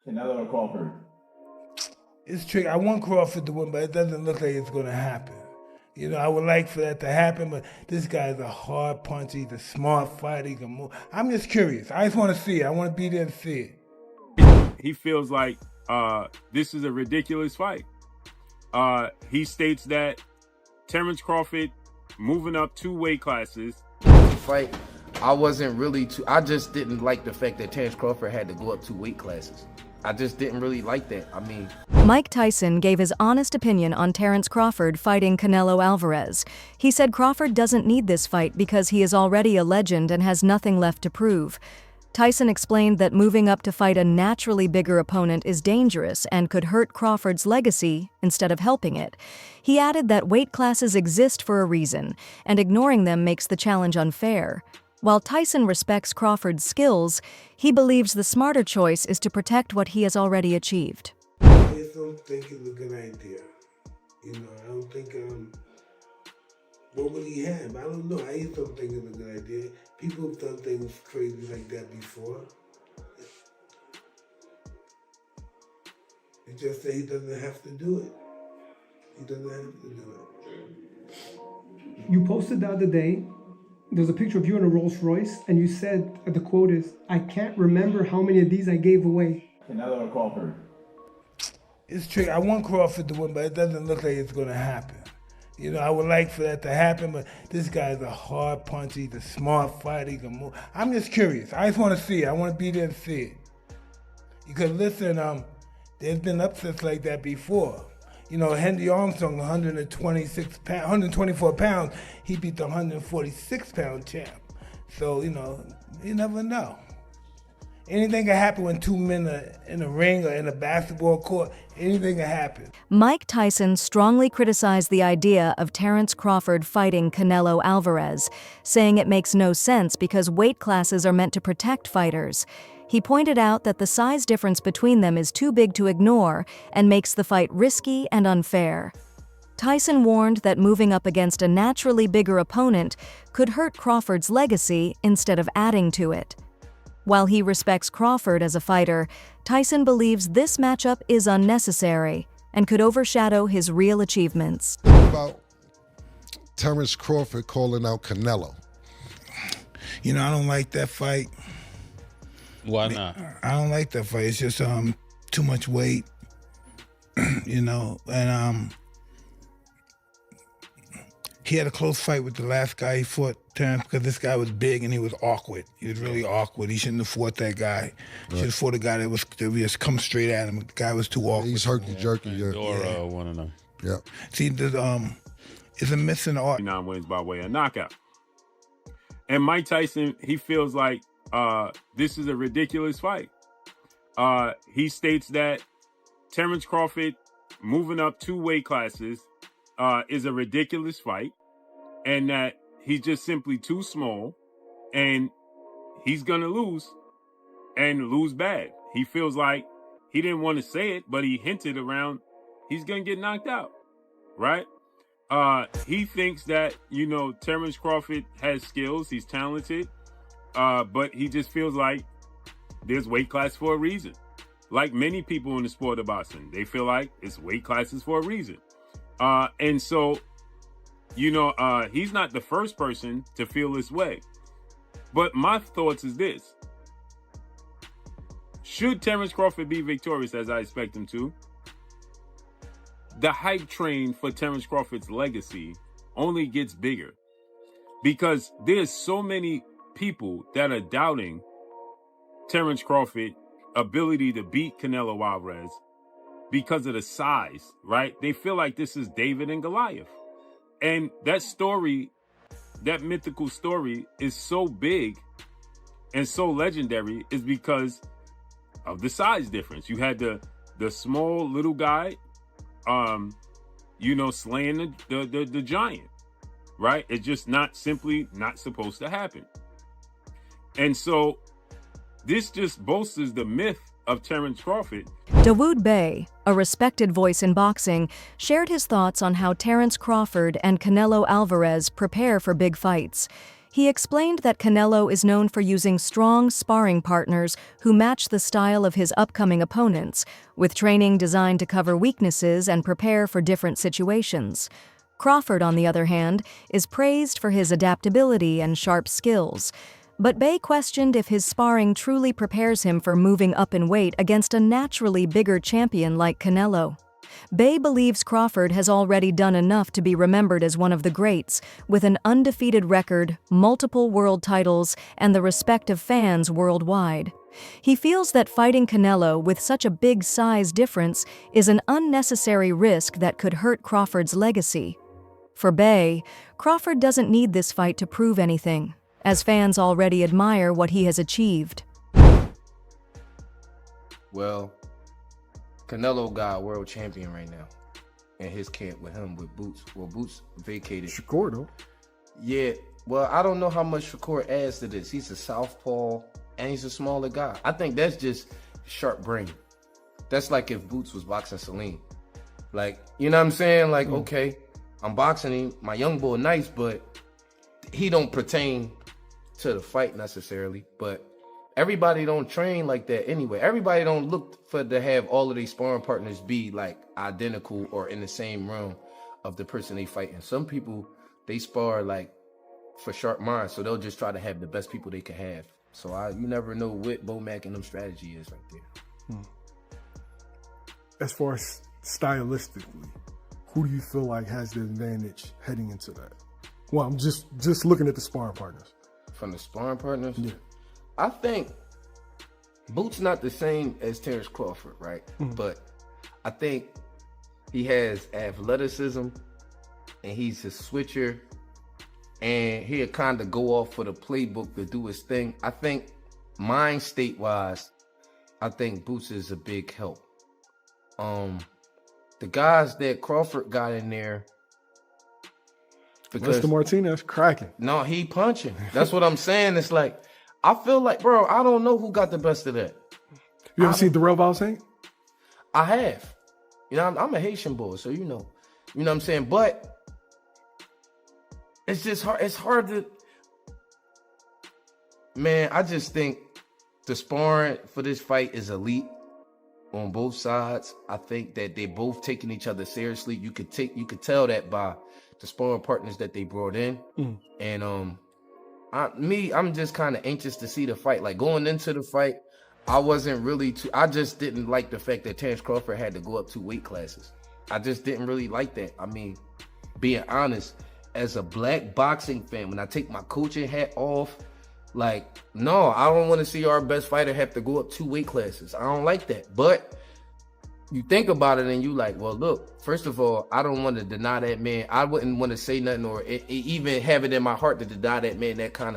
Canelo or Crawford? It's tricky. I want Crawford to win, but it doesn't look like it's going to happen. You know, I would like for that to happen, but this guy's a hard puncher. He's a smart fighter. He can move. I'm just curious. I just want to see it. I want to be there to see it. He feels like this is a ridiculous fight. He states that Terence Crawford moving up 2 weight classes. Fight, I wasn't really I just didn't like the fact that Terence Crawford had to go up 2 weight classes. I just didn't really like that. I mean, Mike Tyson gave his honest opinion on Terence Crawford fighting Canelo Alvarez. He said Crawford doesn't need this fight because he is already a legend and has nothing left to prove. Tyson explained that moving up to fight a naturally bigger opponent is dangerous and could hurt Crawford's legacy instead of helping it. He added that weight classes exist for a reason, and ignoring them makes the challenge unfair. While Tyson respects Crawford's skills, he believes the smarter choice is to protect what he has already achieved. I just don't think it's a good idea. You know, I don't think, what would he have? I don't know. I just don't think it's a good idea. People have done things crazy like that before. It's just that he doesn't have to do it. He doesn't have to do it. You posted the other day, there's a picture of you in a Rolls Royce, and you said, the quote is, "I can't remember how many of these I gave away." Canelo or Crawford? It's tricky. I want Crawford to win, but it doesn't look like it's going to happen. You know, I would like for that to happen, but this guy's a hard puncher. He's a smart fighter. He can move. I'm just curious. I just want to see it. I want to be there to see it. Because listen, there's been upsets like that before. You know, Henry Armstrong, 124 pounds, he beat the 146-pound champ. So, you know, you never know. Anything can happen when 2 men are in a ring or in a basketball court. Anything can happen. Mike Tyson strongly criticized the idea of Terence Crawford fighting Canelo Alvarez, saying it makes no sense because weight classes are meant to protect fighters. He pointed out that the size difference between them is too big to ignore and makes the fight risky and unfair. Tyson warned that moving up against a naturally bigger opponent could hurt Crawford's legacy instead of adding to it. While he respects Crawford as a fighter, Tyson believes this matchup is unnecessary and could overshadow his real achievements. About Terence Crawford calling out Canelo. You know, I don't like that fight. Why not? I don't like that fight. It's just too much weight, you know. And he had a close fight with the last guy he fought, Terence, because this guy was big and he was awkward. He was really awkward. He shouldn't have fought that guy. He should have fought a guy that was just come straight at him. The guy was too awkward. He's herky-jerky, yeah. Or one of them. Yeah. See, it's a missing art. 9 wins by way of knockout. And Mike Tyson, he feels like this is a ridiculous fight. He states that Terence Crawford moving up 2 weight classes is a ridiculous fight, and that he's just simply too small, and he's gonna lose, and lose bad. He feels like he didn't want to say it, but he hinted around he's gonna get knocked out, right? He thinks that, you know, Terence Crawford has skills, he's talented, but he just feels like there's weight class for a reason. Like many people in the sport of boxing, they feel like it's weight classes for a reason. And so, you know, he's not the first person to feel this way. But my thoughts is this. Should Terence Crawford be victorious, as I expect him to, the hype train for Terence Crawford's legacy only gets bigger. Because there's so many people that are doubting Terence Crawford's ability to beat Canelo Alvarez because of the size, right? They feel like this is David and Goliath. And that story, that mythical story, is so big and so legendary is because of the size difference. You had the small little guy, you know, slaying the giant, right? It's just not supposed to happen. And so this just bolsters the myth of Terence Crawford. Dawood Bey, a respected voice in boxing, shared his thoughts on how Terence Crawford and Canelo Alvarez prepare for big fights. He explained that Canelo is known for using strong sparring partners who match the style of his upcoming opponents, with training designed to cover weaknesses and prepare for different situations. Crawford, on the other hand, is praised for his adaptability and sharp skills. But Bey questioned if his sparring truly prepares him for moving up in weight against a naturally bigger champion like Canelo. Bey believes Crawford has already done enough to be remembered as one of the greats, with an undefeated record, multiple world titles, and the respect of fans worldwide. He feels that fighting Canelo with such a big size difference is an unnecessary risk that could hurt Crawford's legacy. For Bey, Crawford doesn't need this fight to prove anything, as fans already admire what he has achieved. Well, Canelo got a world champion right now in his camp with him with Boots. Well, Boots vacated. Shakur, though. Yeah, well, I don't know how much Shakur adds to this. He's a southpaw and he's a smaller guy. I think that's just sharp brain. That's like if Boots was boxing Celine. Like, you know what I'm saying? Like, okay, I'm boxing him. My young boy nice, but he don't pertain to the fight necessarily. But everybody don't train like that anyway. Everybody don't look for to have all of these sparring partners be like identical or in the same realm of the person they fighting. Some people, they spar like for sharp minds, so they'll just try to have the best people they can have. So you never know what Bomac and them strategy is right there. As far as stylistically, who do you feel like has the advantage heading into that? Well, I'm just looking at the sparring partners. From the sparring partners? Yeah. I think Boots not the same as Terence Crawford, right? But I think he has athleticism and he's a switcher and he'll kind of go off for the playbook to do his thing. I think mind state wise, I think Boots is a big help. The guys that Crawford got in there, because Mr. Martinez cracking. No, he punching. That's what I'm saying. It's like, I feel like, bro, I don't know who got the best of that. You ever seen Darrell Valsaint? I have. You know, I'm a Haitian boy, so you know what I'm saying? But it's just hard. It's hard to, man, I just think the sparring for this fight is elite on both sides. I think that they both taking each other seriously. You could tell that by the sparring partners that they brought in. And I'm just kind of anxious to see the fight. Like going into the fight, I wasn't really I just didn't like the fact that Terence Crawford had to go up 2 weight classes. I just didn't really like that. I mean, being honest, as a black boxing fan, when I take my coaching hat off, like, no, I don't want to see our best fighter have to go up 2 weight classes. I don't like that. But you think about it and you like, well, look, first of all, I don't want to deny that man. I wouldn't want to say nothing or even have it in my heart to deny that man that kind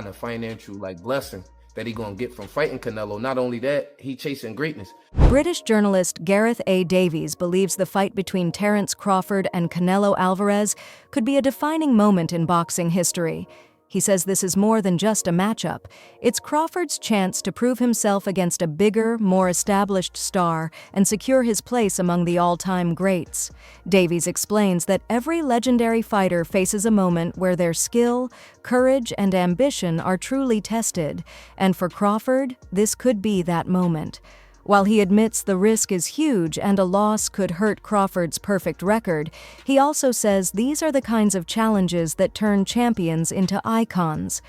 of financial like blessing that he gonna get from fighting Canelo. Not only that, he chasing greatness. British journalist Gareth A. Davies believes the fight between Terence Crawford and Canelo Alvarez could be a defining moment in boxing history. He says this is more than just a matchup. It's Crawford's chance to prove himself against a bigger, more established star and secure his place among the all-time greats. Davies explains that every legendary fighter faces a moment where their skill, courage, and ambition are truly tested, and for Crawford, this could be that moment. While he admits the risk is huge and a loss could hurt Crawford's perfect record, he also says these are the kinds of challenges that turn champions into icons.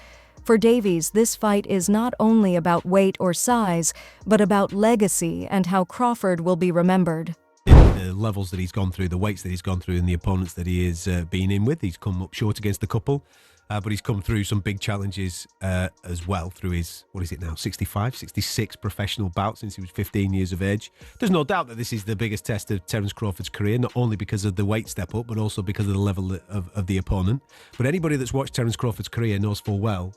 For Davies, this fight is not only about weight or size, but about legacy and how Crawford will be remembered. The levels that he's gone through, the weights that he's gone through, and the opponents that he has been in with, he's come up short against a couple. But he's come through some big challenges as well through his, 65, 66 professional bouts since he was 15 years of age. There's no doubt that this is the biggest test of Terence Crawford's career, not only because of the weight step up, but also because of the level of the opponent. But anybody that's watched Terence Crawford's career knows full well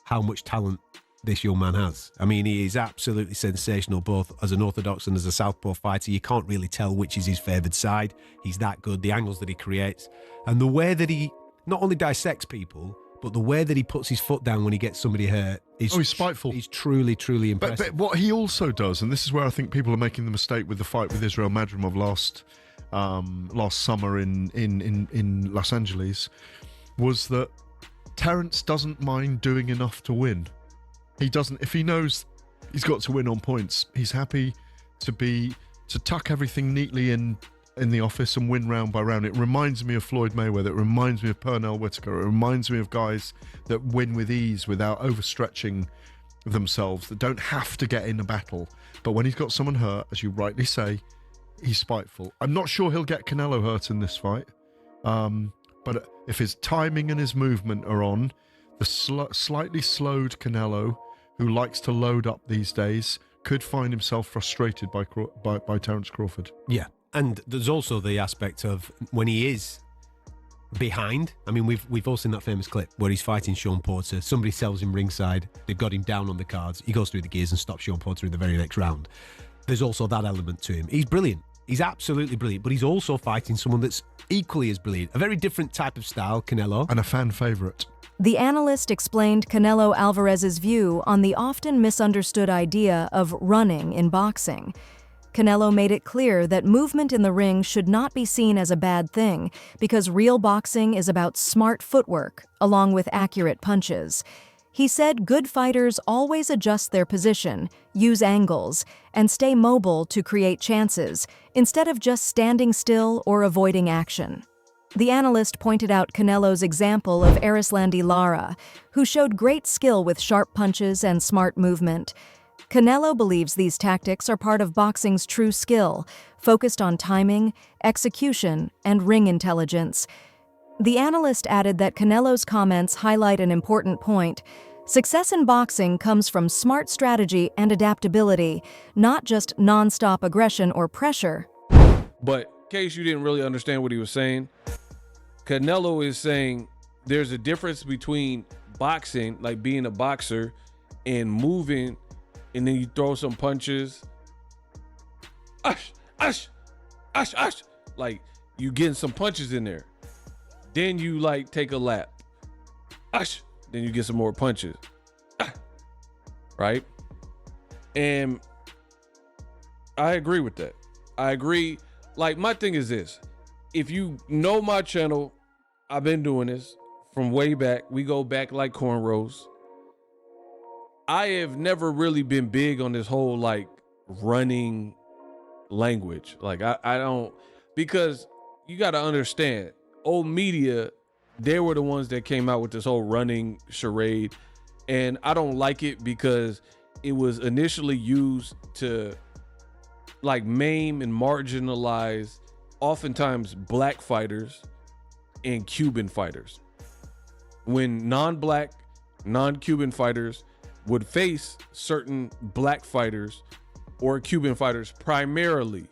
how much talent this young man has. I mean, he is absolutely sensational, both as an orthodox and as a southpaw fighter. You can't really tell which is his favoured side. He's that good, the angles that he creates, and the way that he not only dissects people, but the way that he puts his foot down when he gets somebody hurt is he's spiteful. He's truly, truly impressive. But what he also does, and this is where I think people are making the mistake with the fight with Israel Madrimov last summer in Los Angeles, was that Terence doesn't mind doing enough to win. He doesn't, if he knows he's got to win on points, he's happy to tuck everything neatly in the office and win round by round. It reminds me of Floyd Mayweather. It reminds me of Pernell Whitaker. It reminds me of guys that win with ease without overstretching themselves, that don't have to get in a battle. But when he's got someone hurt, as you rightly say, he's spiteful. I'm not sure he'll get Canelo hurt in this fight. But if his timing and his movement are on, the slightly slowed Canelo, who likes to load up these days, could find himself frustrated by Terence Crawford. Yeah, and there's also the aspect of when he is behind. I mean, we've all seen that famous clip where he's fighting Sean Porter. Somebody sells him ringside. They've got him down on the cards. He goes through the gears and stops Sean Porter in the very next round. There's also that element to him. He's brilliant. He's absolutely brilliant, but he's also fighting someone that's equally as brilliant. A very different type of style, Canelo. And a fan favourite. The analyst explained Canelo Alvarez's view on the often misunderstood idea of running in boxing. Canelo made it clear that movement in the ring should not be seen as a bad thing because real boxing is about smart footwork, along with accurate punches. He said good fighters always adjust their position, use angles, and stay mobile to create chances, instead of just standing still or avoiding action. The analyst pointed out Canelo's example of Erislandy Lara, who showed great skill with sharp punches and smart movement. Canelo believes these tactics are part of boxing's true skill, focused on timing, execution, and ring intelligence. The analyst added that Canelo's comments highlight an important point. Success in boxing comes from smart strategy and adaptability, not just non-stop aggression or pressure. But in case you didn't really understand what he was saying, Canelo is saying there's a difference between boxing, like being a boxer, and moving, and then you throw some punches. Like you getting some punches in there. Then you like take a lap. Then you get some more punches. Right? And I agree with that. I agree. Like, my thing is this. If you know my channel, I've been doing this from way back. We go back like cornrows. I have never really been big on this whole like running language. Like I don't, because you got to understand, old media, they were the ones that came out with this whole running charade. And I don't like it because it was initially used to like maim and marginalize oftentimes black fighters and Cuban fighters. When non-black, non-Cuban fighters would face certain black fighters or Cuban fighters primarily,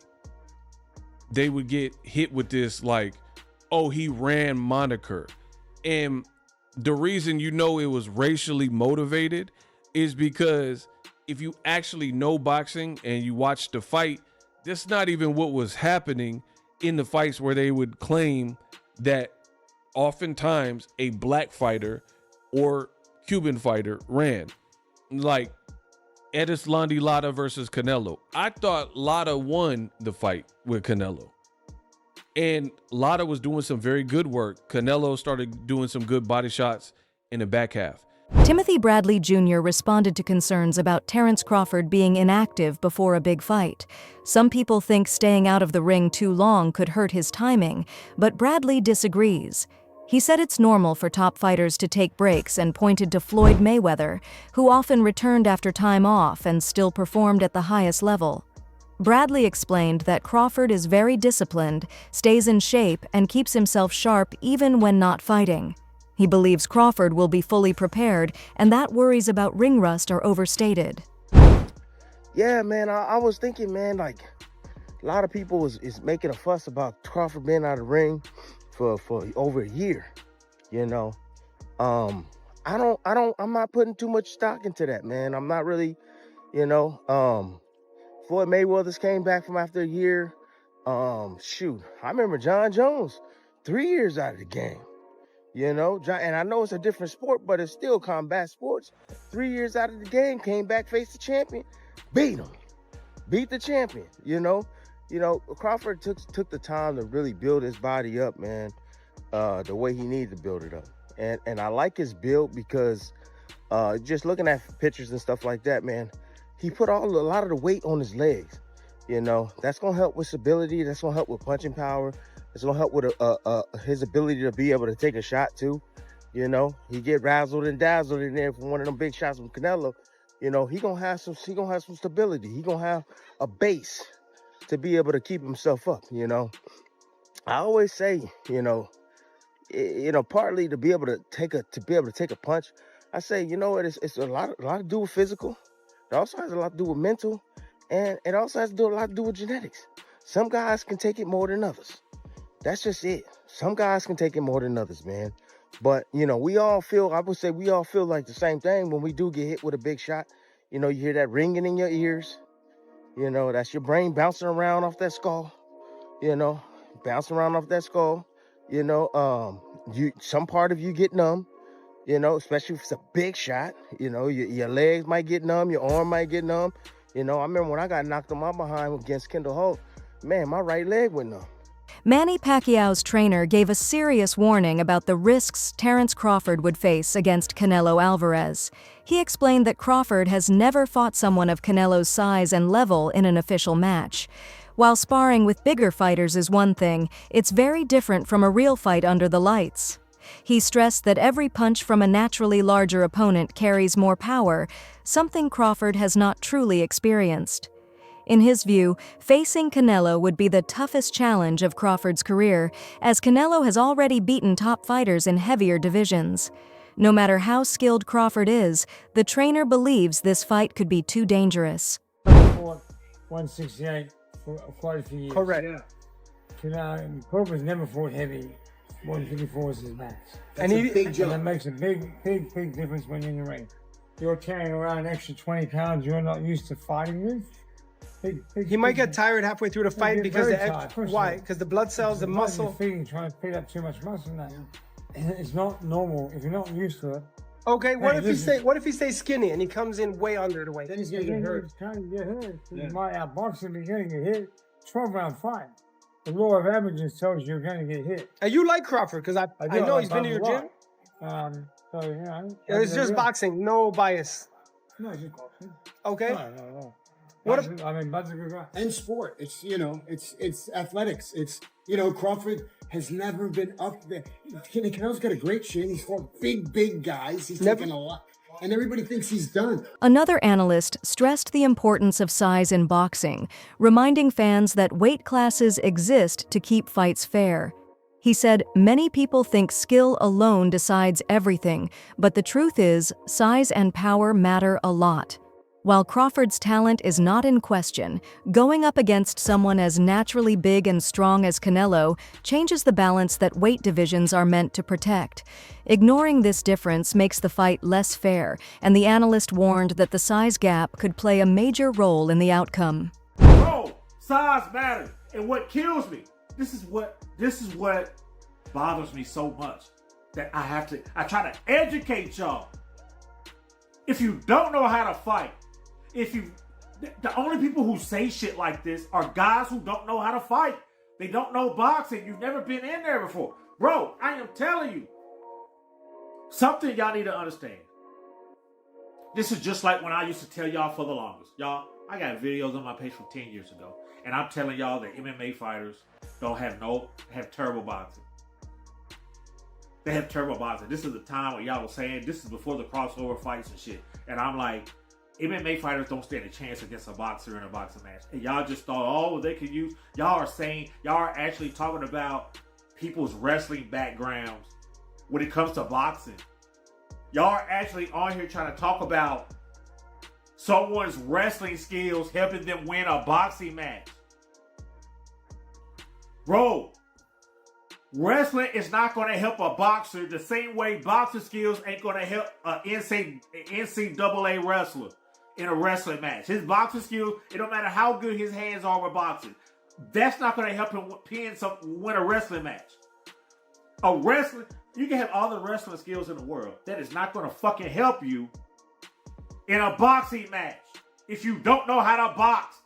they would get hit with this like, oh, he ran moniker. And the reason you know it was racially motivated is because if you actually know boxing and you watch the fight, that's not even what was happening in the fights where they would claim that oftentimes a black fighter or Cuban fighter ran. Like Erislandy Lara versus Canelo. I thought Lara won the fight with Canelo. And Lara was doing some very good work. Canelo started doing some good body shots in the back half. Timothy Bradley Jr. responded to concerns about Terence Crawford being inactive before a big fight. Some people think staying out of the ring too long could hurt his timing, but Bradley disagrees. He said it's normal for top fighters to take breaks and pointed to Floyd Mayweather, who often returned after time off and still performed at the highest level. Bradley explained that Crawford is very disciplined, stays in shape, and keeps himself sharp even when not fighting. He believes Crawford will be fully prepared, and that worries about ring rust are overstated. Yeah, man, I was thinking, man, like a lot of people is making a fuss about Crawford being out of the ring for over a year, you know. I'm not putting too much stock into that, man. I'm not really, you know. Floyd Mayweather's came back from after a year. Shoot, I remember John Jones, 3 years out of the game. You know, and I know it's a different sport, but it's still combat sports. 3 years out of the game, came back, faced the champion, beat him, beat the champion. You know, Crawford took the time to really build his body up, man, the way he needed to build it up. And I like his build because just looking at pictures and stuff like that, man, he put a lot of the weight on his legs. You know, that's gonna help with stability. That's gonna help with punching power. It's gonna help with his ability to be able to take a shot too. You know, he get razzled and dazzled in there for one of them big shots from Canelo. You know, he gonna have some stability. He gonna have a base to be able to keep himself up. You know, I always say, partly to be able to take a punch. I say, it's a lot to do with physical. It also has a lot to do with mental, and it also has a lot to do with genetics. Some guys can take it more than others. That's just it. Some guys can take it more than others, man. But, I would say we all feel like the same thing when we do get hit with a big shot. You know, you hear that ringing in your ears. You know, that's your brain bouncing around off that skull. Some part of you get numb, especially if it's a big shot. Your legs might get numb, your arm might get numb. I remember when I got knocked on my behind against Kendall Holt, man, my right leg went numb. Manny Pacquiao's trainer gave a serious warning about the risks Terence Crawford would face against Canelo Alvarez. He explained that Crawford has never fought someone of Canelo's size and level in an official match. While sparring with bigger fighters is one thing, it's very different from a real fight under the lights. He stressed that every punch from a naturally larger opponent carries more power, something Crawford has not truly experienced. In his view, facing Canelo would be the toughest challenge of Crawford's career, as Canelo has already beaten top fighters in heavier divisions. No matter how skilled Crawford is, the trainer believes this fight could be too dangerous. 168 for quite a few years. Correct. Yeah. Crawford's never fought heavy. 154 is his max. That's a big jump. And that makes a big difference when you're in the ring. You're carrying around an extra 20 pounds you're not used to fighting with. He might get tired halfway through the fight because why? Because the blood cells, the muscle. Trying to feed up too much muscle now. It's not normal if you're not used to it. Okay, what if he stays skinny and he comes in way under the weight? Then he's gonna get hurt. He's trying to get hurt. You might outbox him, he's gonna get hit. 12-round fight. The law of averages tells you you're gonna get hit. And you like Crawford because I know he's been to your gym. It's just boxing, no bias. No, it's just boxing. Okay. No. Bud's a good guy. And sport. It's athletics. Crawford has never been up there. Canelo's got a great chin. He's fought big guys. He's taken a lot. And everybody thinks he's done. Another analyst stressed the importance of size in boxing, reminding fans that weight classes exist to keep fights fair. He said, "Many people think skill alone decides everything, but the truth is, size and power matter a lot." While Crawford's talent is not in question, going up against someone as naturally big and strong as Canelo changes the balance that weight divisions are meant to protect. Ignoring this difference makes the fight less fair, and the analyst warned that the size gap could play a major role in the outcome. Bro, size matters, and what kills me, this is what bothers me so much, that I try to educate y'all. If you don't know how to fight, the only people who say shit like this are guys who don't know how to fight. They don't know boxing. You've never been in there before. Bro, I am telling you, something y'all need to understand. This is just like when I used to tell y'all for the longest. Y'all, I got videos on my page from 10 years ago, and I'm telling y'all that MMA fighters don't have turbo boxing. They have turbo boxing. This is the time where y'all was saying, this is before the crossover fights and shit. And I'm like, MMA fighters don't stand a chance against a boxer in a boxing match. And y'all just thought, they could use, y'all are actually talking about people's wrestling backgrounds when it comes to boxing. Y'all are actually on here trying to talk about someone's wrestling skills helping them win a boxing match. Bro, wrestling is not going to help a boxer the same way boxing skills ain't going to help an NCAA wrestler in a wrestling match. His boxing skills, it don't matter how good his hands are with boxing, that's not going to help him win a wrestling match. You can have all the wrestling skills in the world. That is not going to fucking help you in a boxing match if you don't know how to box.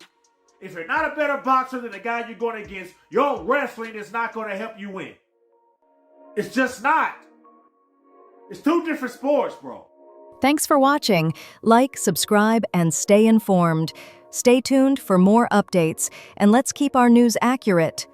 If you're not a better boxer than the guy you're going against, your wrestling is not going to help you win. It's just not. It's two different sports, bro. Thanks for watching. Like, subscribe, and stay informed. Stay tuned for more updates, and let's keep our news accurate.